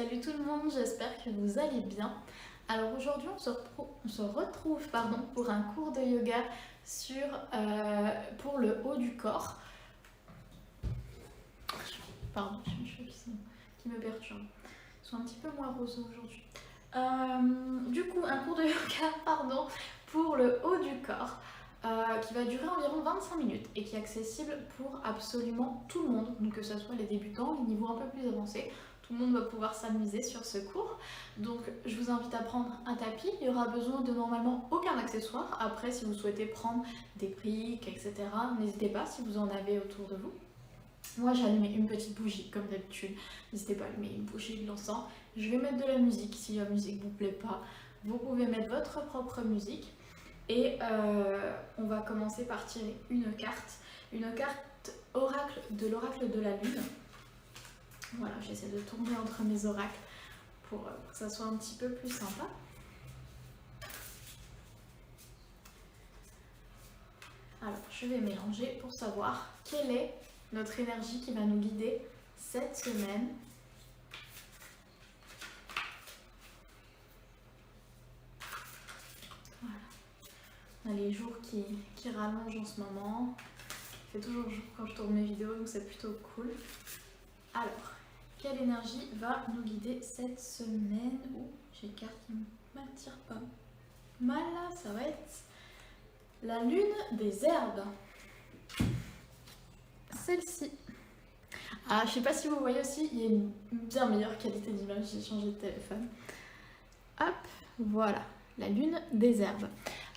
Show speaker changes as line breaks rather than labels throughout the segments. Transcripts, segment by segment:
Salut tout le monde, j'espère que vous allez bien. Alors aujourd'hui on se retrouve pour un cours de yoga pour le haut du corps. Pardon, j'ai une cheville qui me perturbe. Ils sont un petit peu moins roses aujourd'hui. Du coup, un cours de yoga pour le haut du corps qui va durer environ 25 minutes et qui est accessible pour absolument tout le monde, donc que ce soit les débutants, les niveaux un peu plus avancés. Tout le monde va pouvoir s'amuser sur ce cours. Donc je vous invite à prendre un tapis. Il y aura besoin de normalement aucun accessoire. Après, si vous souhaitez prendre des briques, etc., n'hésitez pas si vous en avez autour de vous. Moi, j'ai allumé une petite bougie comme d'habitude. N'hésitez pas à allumer une bougie de l'encens. Je vais mettre de la musique. Si la musique ne vous plaît pas, vous pouvez mettre votre propre musique. Et on va commencer par tirer une carte oracle de l'oracle de la lune. Voilà, j'essaie de tomber entre mes oracles pour que ça soit un petit peu plus sympa. Alors, je vais mélanger pour savoir quelle est notre énergie qui va nous guider cette semaine. Voilà. On a les jours qui rallongent en ce moment. Il fait toujours jour quand je tourne mes vidéos, donc c'est plutôt cool. Alors, quelle énergie va nous guider cette semaine? Oh, j'ai une carte qui ne m'attire pas mal là, ça va être la lune des herbes. Celle-ci. Ah, je sais pas si vous voyez aussi, il y a une bien meilleure qualité d'image, j'ai changé de téléphone. Hop, voilà, la lune des herbes.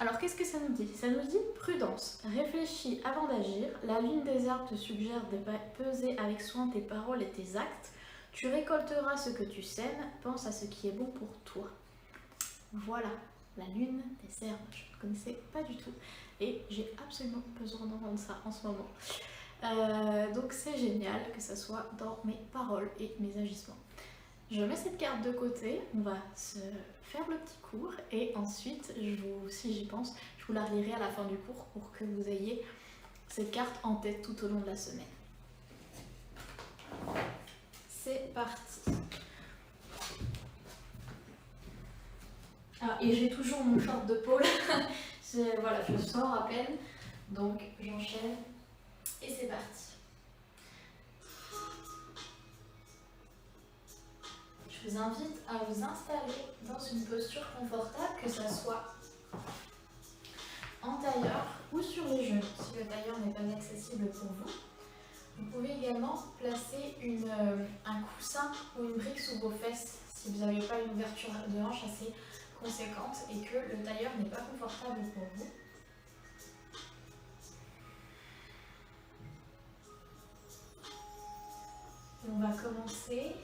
Alors qu'est-ce que ça nous dit? Ça nous dit prudence, réfléchis avant d'agir. La lune des herbes te suggère de peser avec soin tes paroles et tes actes. Tu récolteras ce que tu sèmes, pense à ce qui est bon pour toi. Voilà, la lune des herbes, je ne connaissais pas du tout. Et j'ai absolument besoin d'entendre ça en ce moment. Donc c'est génial que ça soit dans mes paroles et mes agissements. Je mets cette carte de côté, on va se faire le petit cours et ensuite, si j'y pense, je vous la relirai à la fin du cours pour que vous ayez cette carte en tête tout au long de la semaine. C'est parti. Ah, et j'ai toujours mon short de pôle. Voilà, je sors à peine, donc j'enchaîne et c'est parti. Je vous invite à vous installer dans une posture confortable, que ce soit en tailleur ou sur les genoux, si le tailleur n'est pas accessible pour vous. Vous pouvez également placer un coussin ou une brique sous vos fesses si vous n'avez pas une ouverture de hanche assez conséquente et que le tailleur n'est pas confortable pour vous. Et on va commencer.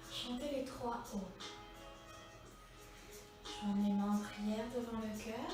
Chantez les 3 O. Joins mes mains en prière devant le cœur.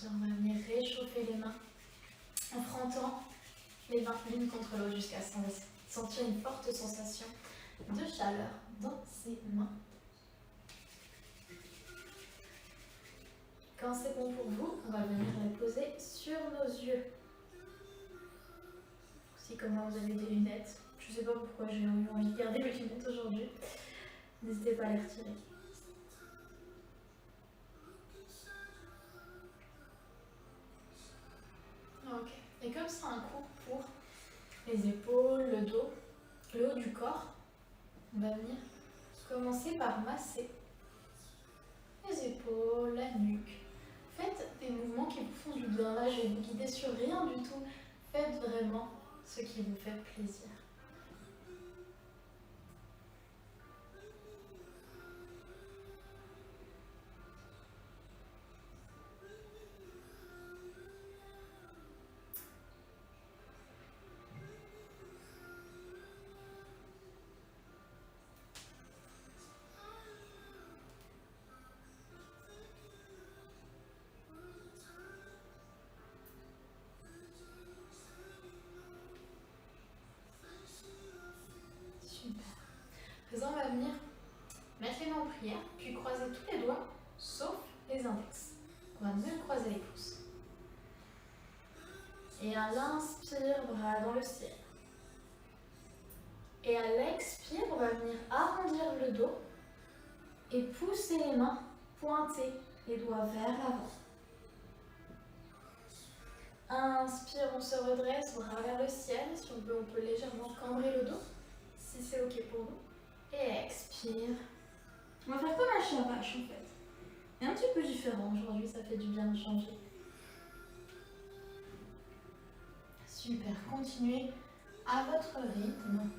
On va venir réchauffer les mains en frottant les mains l'une contre l'autre jusqu'à sentir une forte sensation de chaleur dans ses mains. Quand c'est bon pour vous, on va venir les poser sur nos yeux. Si comme moi vous avez des lunettes, je ne sais pas pourquoi j'ai eu envie de garder mes lunettes aujourd'hui, n'hésitez pas à les retirer. Ok, et comme c'est un cours pour les épaules, le dos, le haut du corps, on va venir commencer par masser les épaules, la nuque. Faites des mouvements qui vous font du bien. Là, je vais vous guider sur rien du tout. Faites vraiment ce qui vous fait plaisir. présent, on va venir mettre les mains en prière, puis croiser tous les doigts, sauf les index. On va même croiser les pouces. Et à l'inspire, bras dans le ciel. Et à l'expire, on va venir arrondir le dos et pousser les mains, pointer les doigts vers l'avant. Inspire, on se redresse, bras vers le ciel. Si on peut légèrement cambrer le dos, si c'est ok pour nous. Et expire. On va faire comme un chien vache en fait. Et un petit peu différent aujourd'hui, ça fait du bien de changer. Super, continuez à votre rythme.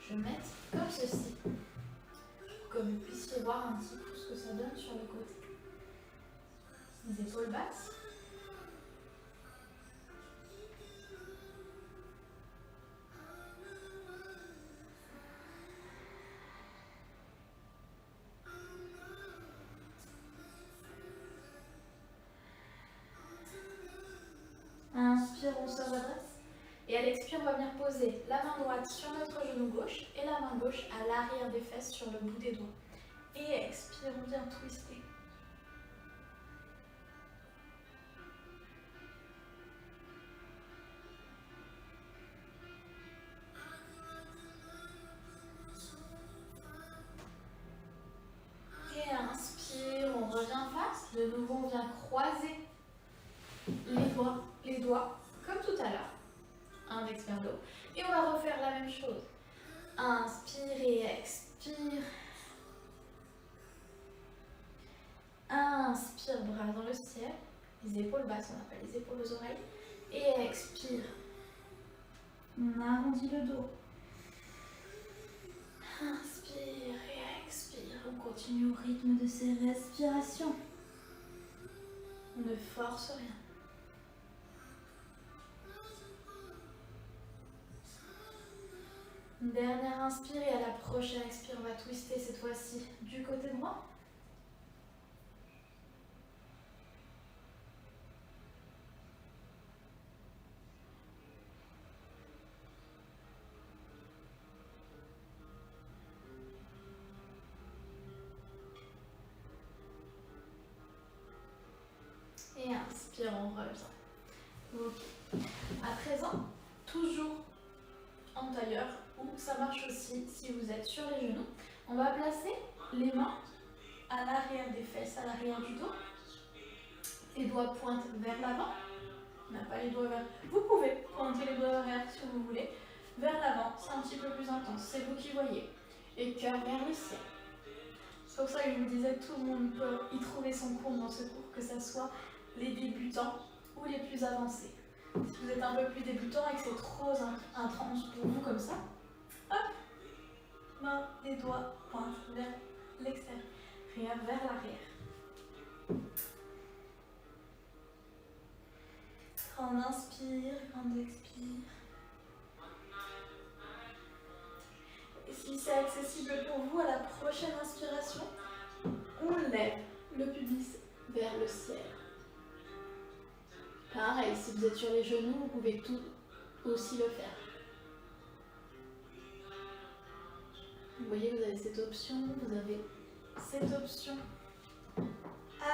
Je vais mettre comme ceci, pour que vous puissiez voir un petit peu ce que ça donne sur le côté. Les épaules basses. Inspire, on se redresse. Et à l'expire, on va venir poser la main droite sur notre genou gauche et la main gauche à l'arrière des fesses sur le bout des doigts. Et expire, on vient twister. Et inspire, on revient face. De nouveau, on vient croiser les doigts comme tout à l'heure. Index vers le haut. Et on va refaire la même chose. Inspire et expire. Inspire, bras dans le ciel. Les épaules basses, on appelle les épaules aux oreilles. Et expire. On arrondit le dos. Inspire et expire. On continue au rythme de ces respirations. On ne force rien. Dernière inspire et à la prochaine expire, on va twister cette fois-ci du côté droit. Et inspire, on revient. Ok. À présent, toujours en tailleur, ou ça marche aussi si vous êtes sur les genoux. On va placer les mains à l'arrière des fesses, à l'arrière du dos. Les doigts pointent vers l'avant. On n'a pas les doigts vers... Vous pouvez pointer les doigts vers si vous voulez. Vers l'avant, c'est un petit peu plus intense. C'est vous qui voyez. Et cœur vers le ciel. C'est pour ça que je vous disais que tout le monde peut y trouver son compte dans ce cours, que ce soit les débutants ou les plus avancés. Si vous êtes un peu plus débutant et que c'est trop intense pour vous comme ça, hop, main, les doigts pointent vers l'extérieur, vers l'arrière. Grande inspire, grande expire. Et si c'est accessible pour vous, à la prochaine inspiration, on lève le pubis vers le ciel. Pareil, si vous êtes sur les genoux, vous pouvez tout aussi le faire. Vous voyez, vous avez cette option,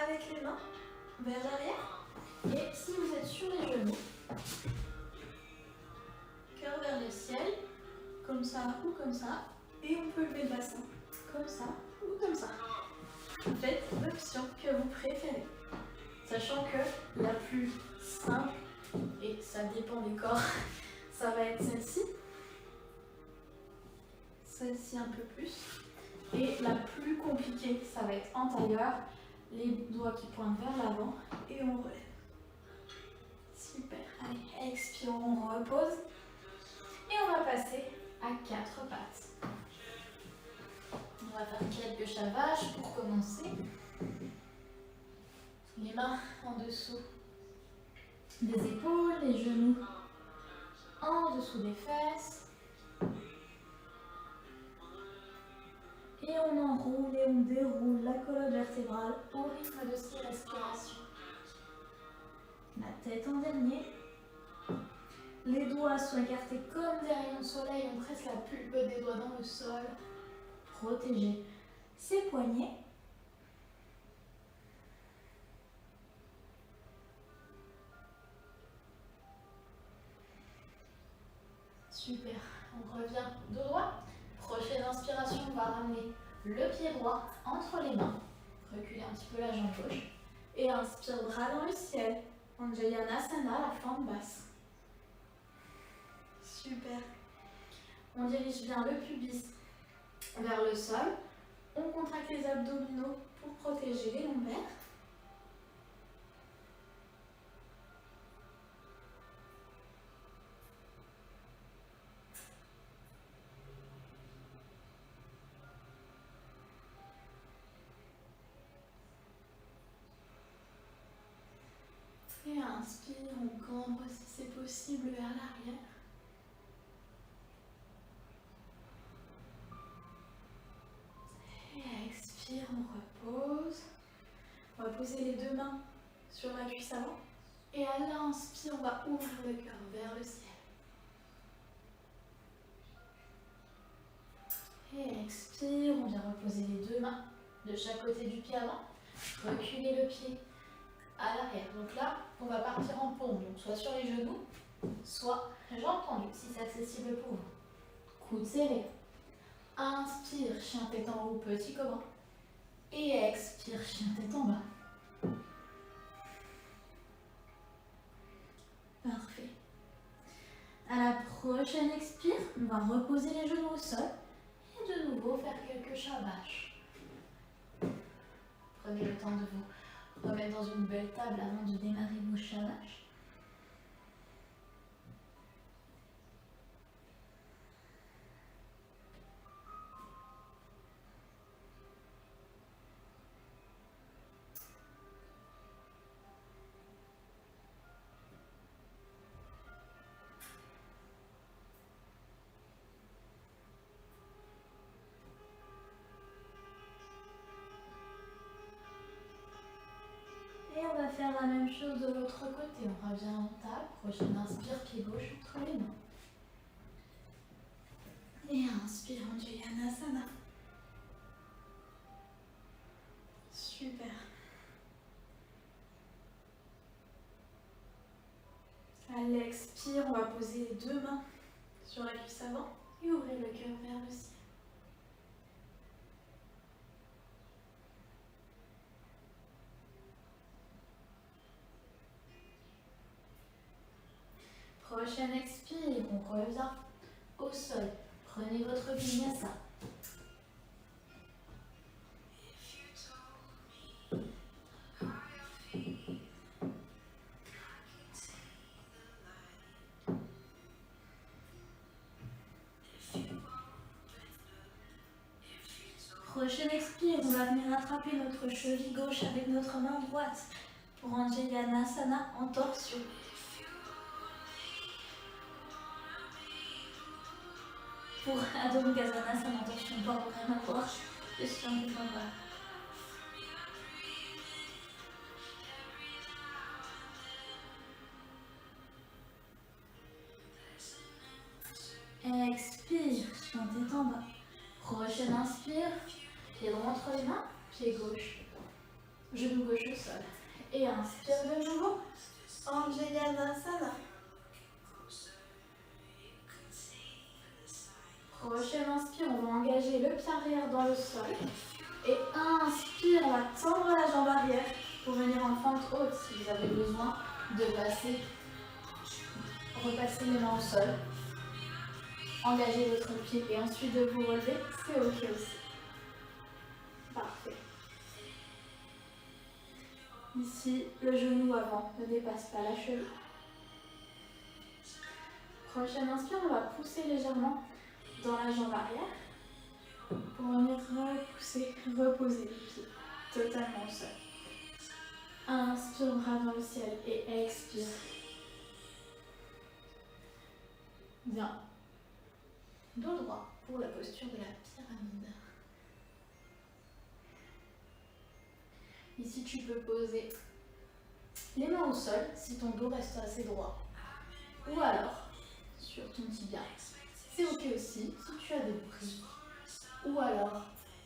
avec les mains vers l'arrière. Et si vous êtes sur les genoux, cœur vers le ciel, comme ça ou comme ça, et on peut lever le bassin, comme ça ou comme ça. Faites l'option que vous préférez. Sachant que la plus simple, et ça dépend des corps, ça va être celle-ci. Celle-ci un peu plus. Et la plus compliquée, ça va être en tailleur. Les doigts qui pointent vers l'avant et on relève. Super. Allez, expire, on repose. Et on va passer à 4 pattes. On va faire quelques chavages pour commencer. Les mains en dessous des épaules, les genoux en dessous des fesses. Et on enroule et on déroule la colonne vertébrale au rythme de ces respirations. La tête en dernier. Les doigts sont écartés comme des rayons de soleil, on presse la pulpe des doigts dans le sol. Protégez ses poignets. Super, on revient dos droit. Prochaine inspiration, on va ramener le pied droit entre les mains. Reculer un petit peu la jambe gauche. Et inspire, bras dans le ciel. Anjayanasana, la forme basse. Super. On dirige bien le pubis vers le sol. On contracte les abdominaux pour protéger les lombaires. Et inspire, on cambre si c'est possible vers l'arrière. Et expire, on repose. On va poser les deux mains sur la cuisse avant. Et à l'inspire, on va ouvrir le cœur vers le ciel. Et expire, on vient reposer les deux mains de chaque côté du pied avant. Reculer le pied à l'arrière. Donc là, on va partir en paume, donc soit sur les genoux, soit jambes tendues, si c'est accessible pour vous. Coude serré. Inspire, chien tête en haut, petit cobra. Et expire, chien tête en bas. Parfait. À la prochaine expire, on va reposer les genoux au sol et de nouveau faire quelques shavash. Prenez le temps de vous remettre dans une belle table avant de démarrer vos shavash. Et on va faire la même chose de l'autre côté. On revient en table. Prochaine inspire, pied gauche entre les mains. Et inspire, Anjayanasana. Super. À l'expire, on va poser les deux mains sur la cuisse avant et ouvrir le cœur vers le ciel. Prochaine expire, on revient au sol. Prenez votre vinyasa. Prochaine expire, on va venir attraper notre cheville gauche avec notre main droite pour Anjayanasana en torsion. Pour Adho Mukha Svanasana en torsion, on va vraiment voir le chien qui s'en va. Expire, chien tête en bas. Prochaine inspire, pied droit entre les mains, pied gauche, genou gauche au sol. Et inspire de nouveau, Anjayanasana. Prochaine inspire, on va engager le pied arrière dans le sol. Et inspire, on va tendre la jambe arrière pour venir en fente haute si vous avez besoin de repasser les mains au sol. Engagez votre pied et ensuite de vous relever, c'est ok aussi. Parfait. Ici, le genou avant ne dépasse pas la cheville. Prochaine inspire, on va pousser légèrement dans la jambe arrière pour venir repousser, reposer les pieds totalement au sol. Inspire, bras dans le ciel et expire. Bien. Dos droit pour la posture de la pyramide. Ici, tu peux poser les mains au sol si ton dos reste assez droit. Ou alors, sur ton tibia. C'est ok aussi si tu as des bris ou alors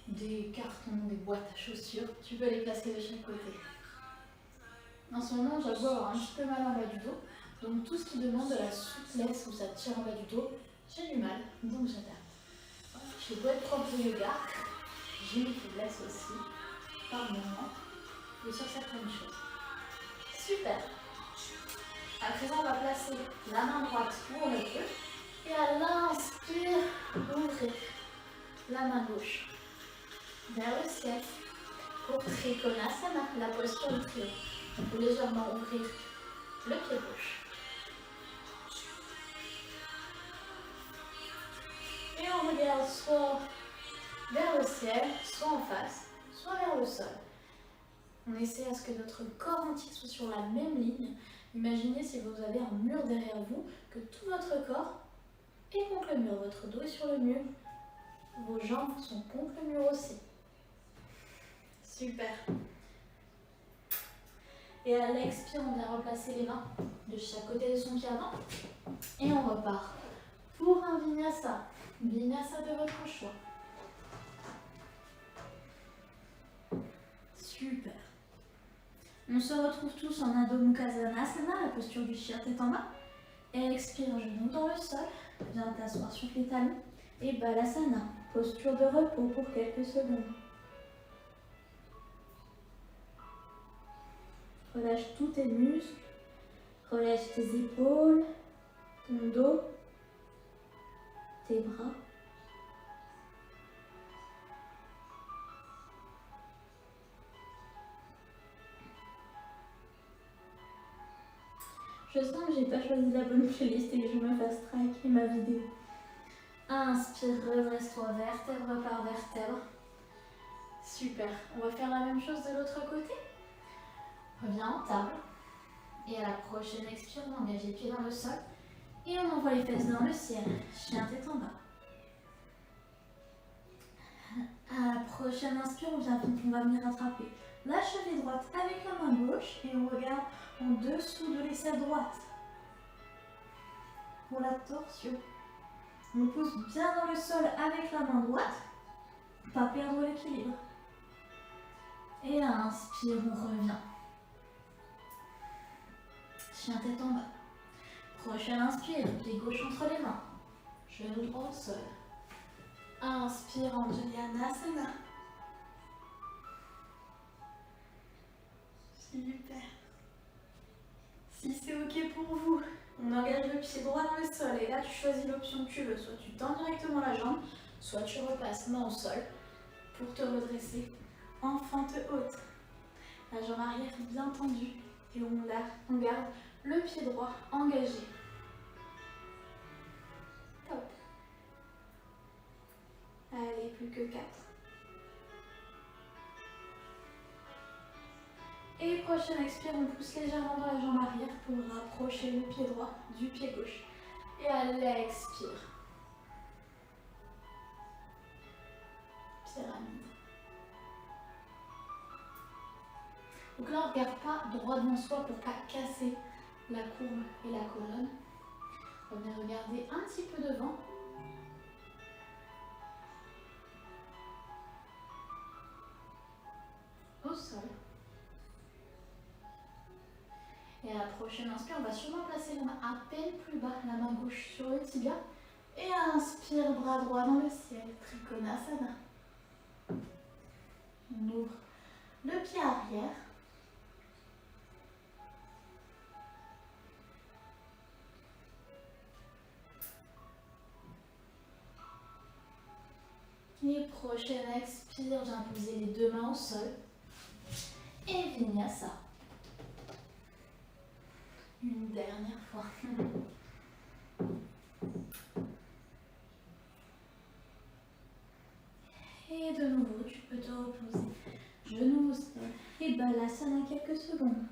des cartons, des boîtes à chaussures, tu peux les placer de chaque côté. En ce moment, j'avoue avoir un petit peu mal en bas du dos, donc tout ce qui demande de la souplesse ou ça tire en bas du dos, j'ai du mal, donc j'adapte. Je dois être propre au yoga, j'ai une faiblesse aussi, par moment, et sur certaines choses. Super. À présent, on va placer la main droite où on le peut, et à l'inspire, ouvrir la main gauche vers le ciel pour Trikonasana, la posture du trio. On peut légèrement ouvrir le pied gauche. Et on regarde soit vers le ciel, soit en face, soit vers le sol. On essaie à ce que notre corps entier soit sur la même ligne. Imaginez si vous avez un mur derrière vous, que tout votre corps est contre le mur. Votre dos est sur le mur. Vos jambes sont contre le mur aussi. Super. Et à l'expire, on vient replacer les mains de chaque côté de son pied avant. Et on repart pour un vinyasa. Vinyasa de votre choix. Super. On se retrouve tous en Adho Mukha Svanasana, la posture du chien tête en bas. Et expire, genou dans le sol. Viens t'asseoir sur les talons. Et Balasana, posture de repos pour quelques secondes. Relâche tous tes muscles. Relâche tes épaules, ton dos, tes bras. Je sens que j'ai pas choisi la bonne playlist et que je me fasse striker ma vidéo. Inspire, redresse-toi vertèbre par vertèbre. Super. On va faire la même chose de l'autre côté. Reviens en table. Et à la prochaine expire, on engage les pieds dans le sol. Et on envoie les fesses dans le ciel. Chien tête en bas. À la prochaine inspire, on va venir rattraper la cheville droite avec la main gauche. Et on regarde en dessous de l'aisselle droite. Pour la torsion. On pousse bien dans le sol avec la main droite. Pas perdre l'équilibre. Et inspire, on revient. Chien tête en bas. Prochaine inspire, pied gauche entre les mains. Genou droit au sol. Inspire, Anjaneyasana. Super. Si c'est ok pour vous, on engage le pied droit dans le sol. Et là, tu choisis l'option que tu veux. Soit tu tends directement la jambe, soit tu repasses main au sol pour te redresser en fente haute. La jambe arrière bien tendue. Et on garde le pied droit engagé. Top. Allez, plus que 4. Et prochaine expire, on pousse légèrement dans la jambe arrière pour rapprocher le pied droit du pied gauche. Et à l'expire. Pyramide. Donc là, on ne regarde pas droit devant soi pour ne pas casser la courbe et la colonne. On va bien regarder un petit peu devant. Au sol. Et à la prochaine inspire, on va sûrement placer la main à peine plus bas, la main gauche sur le tibia. Et inspire, bras droit dans le ciel, Trikonasana. On ouvre le pied arrière. Et prochaine expire, j'ai imposé les deux mains au sol. Et Vinyasa. Une dernière fois. Et de nouveau, tu peux te reposer. Genoux au sol. Et Balasana quelques secondes.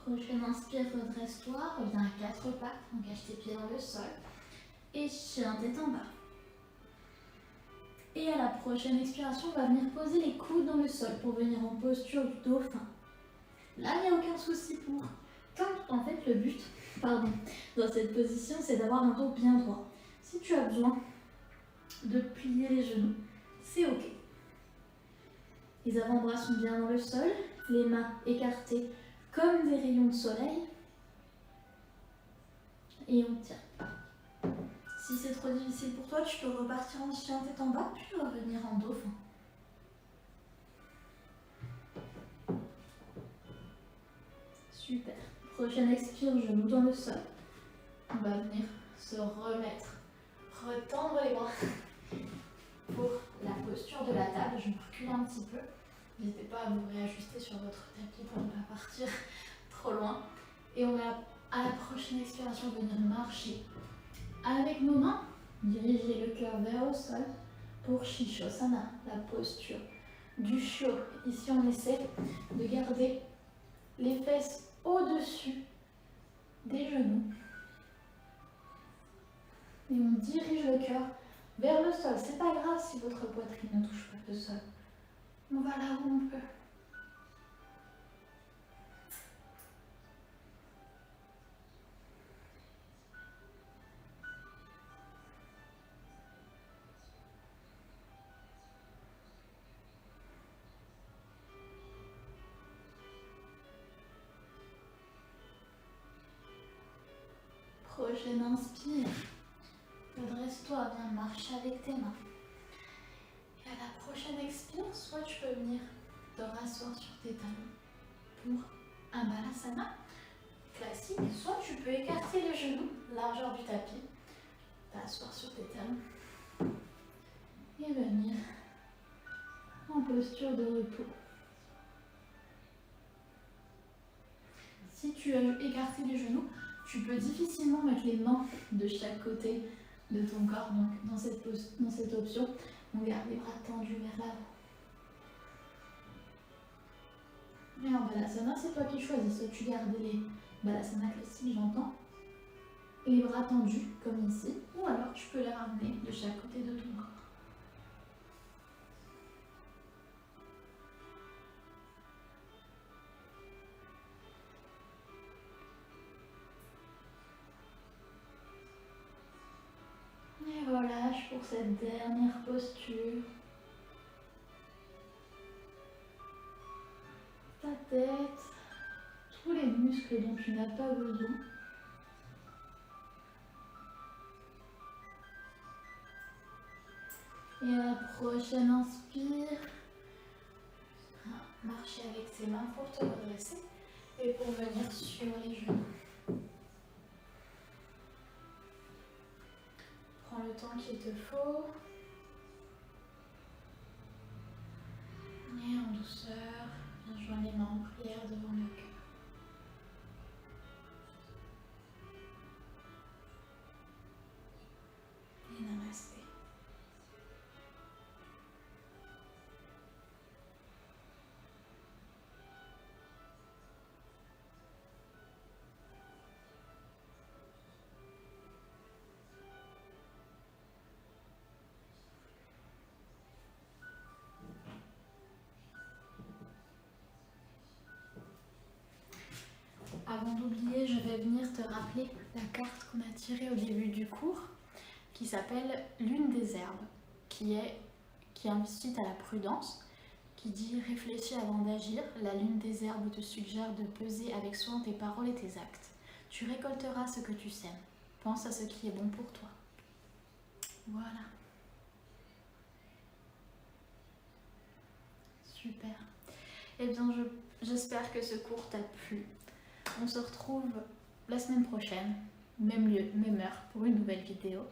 Prochaine inspire, redresse-toi, reviens à 4 pattes, engage tes pieds dans le sol. Échire tête en bas. Et à la prochaine expiration, on va venir poser les coudes dans le sol pour venir en posture du dauphin. Là, il n'y a aucun souci pour. En fait, le but, dans cette position, c'est d'avoir un dos bien droit. Si tu as besoin de plier les genoux, c'est ok. Les avant-bras sont bien dans le sol, les mains écartées comme des rayons de soleil. Et on tire. Si c'est trop difficile pour toi, tu peux repartir en chien tête en bas, puis revenir en dauphin. Super. Prochaine expire, genoux dans le sol. On va venir se remettre, retendre les bras pour la posture de la table. Je me recule un petit peu. N'hésitez pas à vous réajuster sur votre tapis pour ne pas partir trop loin. Et on va à la prochaine expiration venir marcher avec nos mains. Diriger le cœur vers le sol pour Shishosana, la posture du Sho. Ici, on essaie de garder les fesses au-dessus des genoux. Et on dirige le cœur vers le sol. C'est pas grave si votre poitrine ne touche pas le sol. On va là où on peut. Prochaine inspire. Redresse-toi, viens marcher avec tes mains. Et à la prochaine expire, soit tu peux venir te rasseoir sur tes talons pour un balasana classique, soit tu peux écarter les genoux, largeur du tapis, t'asseoir sur tes talons et venir en posture de repos. Si tu as écarté les genoux, tu peux difficilement mettre les mains de chaque côté de ton corps. Donc dans cette option, on garde les bras tendus vers l'avant. Et en balasana, c'est toi qui choisis. Soit tu gardes les balasana classiques, j'entends, les bras tendus comme ici, ou alors tu peux les ramener de chaque côté de ton corps. Et relâche pour cette dernière posture. Ta tête, tous les muscles dont tu n'as pas besoin. Et à la prochaine inspire, marcher avec tes mains pour te redresser et pour venir sur les genoux. Prends le temps qu'il te faut. Et en douceur, viens joindre les mains en prière devant le cœur. Et namasté. Avant d'oublier, je vais venir te rappeler la carte qu'on a tirée au début du cours, qui s'appelle Lune des herbes, qui incite à la prudence, qui dit « Réfléchis avant d'agir, la lune des herbes te suggère de peser avec soin tes paroles et tes actes. Tu récolteras ce que tu sèmes. Pense à ce qui est bon pour toi. » Voilà. Super. Eh bien, j'espère que ce cours t'a plu. On se retrouve la semaine prochaine, même lieu, même heure, pour une nouvelle vidéo.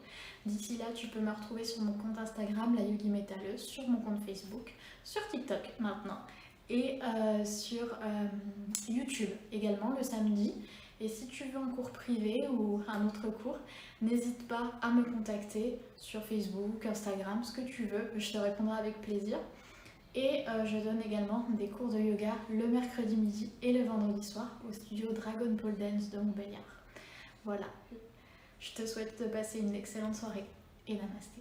D'ici là, tu peux me retrouver sur mon compte Instagram, la Yogi Métalleuse, sur mon compte Facebook, sur TikTok maintenant, et sur YouTube également le samedi. Et si tu veux un cours privé ou un autre cours, n'hésite pas à me contacter sur Facebook, Instagram, ce que tu veux, je te répondrai avec plaisir. Et je donne également des cours de yoga le mercredi midi et le vendredi soir au studio Dragon Pole Dance de Montbéliard. Voilà, je te souhaite de passer une excellente soirée et namasté.